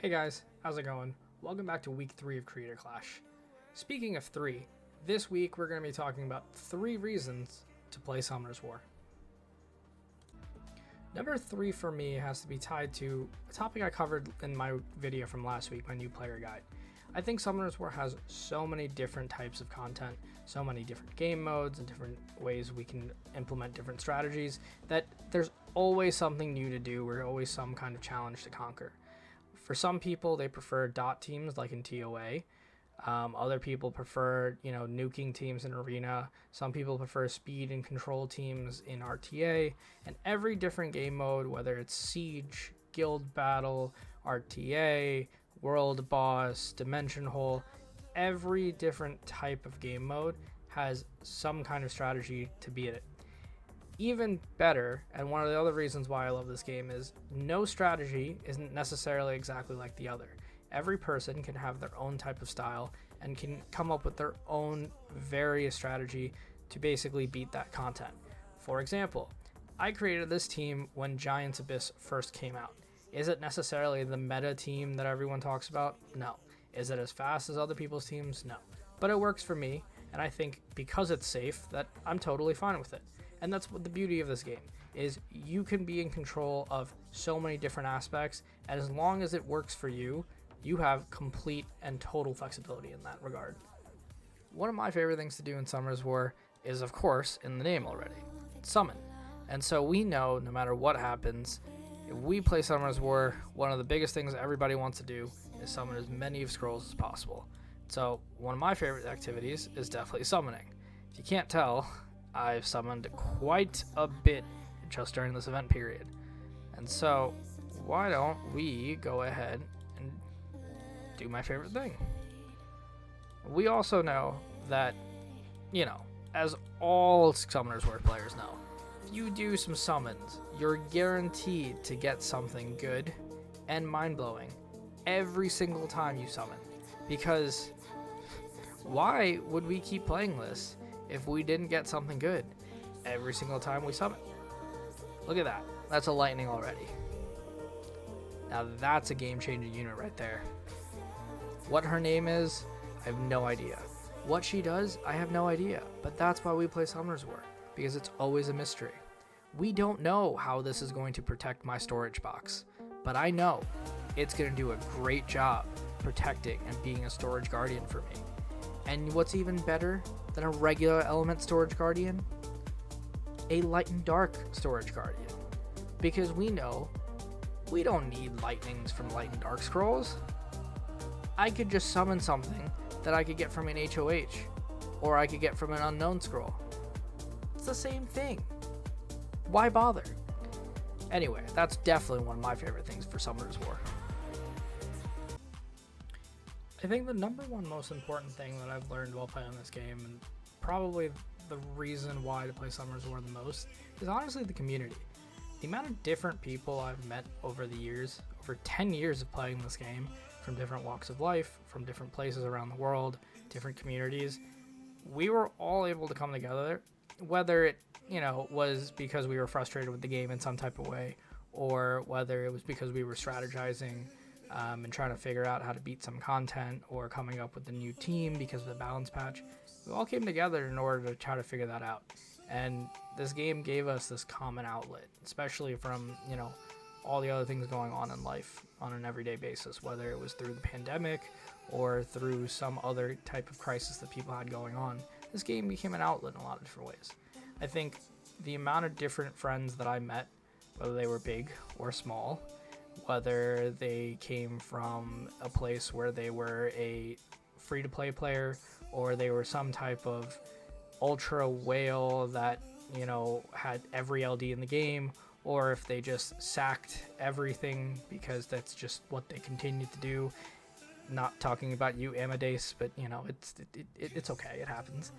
Hey guys, how's it going? Welcome back to week 3 of Creator Clash. Speaking of 3, this week we're going to be talking about 3 reasons to play Summoner's War. Number 3 for me has to be tied to a topic I covered in my video from last week, my new player guide. I think Summoner's War has so many different types of content, so many different game modes and different ways we can implement different strategies that there's always something new to do or always some kind of challenge to conquer. For some people, they prefer dot teams like in TOA. Other people prefer, nuking teams in Arena. Some people prefer speed and control teams in RTA. And every different game mode, whether it's Siege, Guild Battle, RTA, World Boss, Dimension Hole, every different type of game mode has some kind of strategy to beat it. Even better, and one of the other reasons why I love this game is no strategy isn't necessarily exactly like the other. Every person can have their own type of style and can come up with their own various strategy to basically beat that content. For example, I created this team when Giants Abyss first came out. Is it necessarily the meta team that everyone talks about? No. Is it as fast as other people's teams? No. But it works for me, and I think because it's safe that I'm totally fine with it. And that's what the beauty of this game is. You can be in control of so many different aspects, and as long as it works for you, you have complete and total flexibility in that regard. One of my favorite things to do in Summoner's War is, of course, in the name already, summon. And so we know no matter what happens, if we play Summoner's War, one of the biggest things everybody wants to do is summon as many of scrolls as possible. So one of my favorite activities is definitely summoning. If you can't tell, I've summoned quite a bit just during this event period. And so, why don't we go ahead and do my favorite thing? We also know that, as all Summoner's War players know, if you do some summons, you're guaranteed to get something good and mind-blowing every single time you summon. Because why would we keep playing this if we didn't get something good every single time we summon? Look at that. That's a lightning already. Now that's a game-changing unit right there. What her name is, I have no idea. What she does, I have no idea. But that's why we play Summoner's War, because it's always a mystery. We don't know how this is going to protect my storage box, but I know it's going to do a great job protecting and being a storage guardian for me. And what's even better than a regular element storage guardian? A light and dark storage guardian. Because we know we don't need lightnings from light and dark scrolls. I could just summon something that I could get from an HOH, or I could get from an unknown scroll. It's the same thing. Why bother? Anyway, that's definitely one of my favorite things for Summoner's War. I think the number one most important thing that I've learned while playing this game, and probably the reason why to play Summoner's War the most, is honestly the community. The amount of different people I've met over the years, over 10 years of playing this game, from different walks of life, from different places around the world, different communities, we were all able to come together, whether it, was because we were frustrated with the game in some type of way, or whether it was because we were strategizing and trying to figure out how to beat some content, or coming up with a new team because of the balance patch. We all came together in order to try to figure that out. And this game gave us this common outlet, especially from, all the other things going on in life on an everyday basis, whether it was through the pandemic or through some other type of crisis that people had going on. This game became an outlet in a lot of different ways. I think the amount of different friends that I met, whether they were big or small, whether they came from a place where they were a free-to-play player or they were some type of ultra whale that, had every LD in the game, or if they just sacked everything because that's just what they continued to do. Not talking about you, Amadeus, but, it's okay. It happens.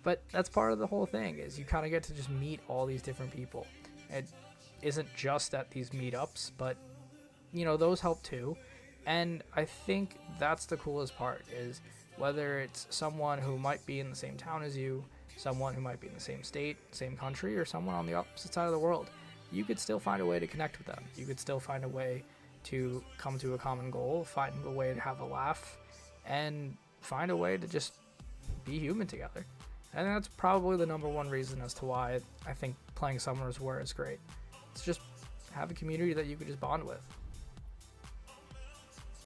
But that's part of the whole thing, is you kind of get to just meet all these different people. It isn't just at these meetups, but those help too. And I think that's the coolest part, is whether it's someone who might be in the same town as you, someone who might be in the same state, same country, or someone on the opposite side of the world, you could still find a way to connect with them. You could still find a way to come to a common goal, find a way to have a laugh, and find a way to just be human together. And that's probably the number one reason as to why I think playing Summoners War is great. It's just have a community that you could just bond with.